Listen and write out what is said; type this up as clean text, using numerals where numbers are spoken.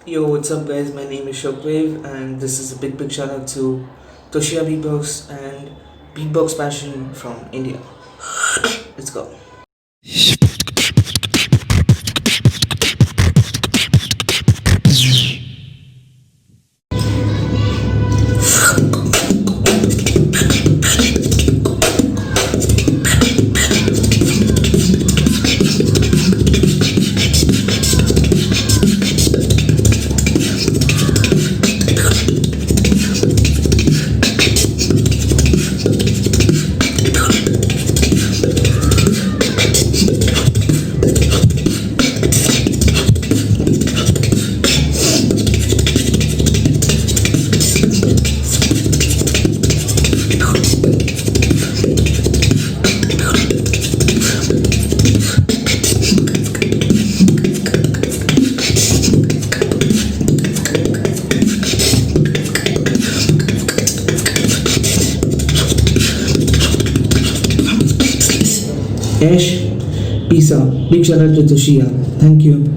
Yo, what's up, guys? My name is Shockwave, and this is a big shout out to Toshia Beatbox and Beatbox Passion from India. Let's go. Ash, peace out. Big shout out to Toshia. Thank you.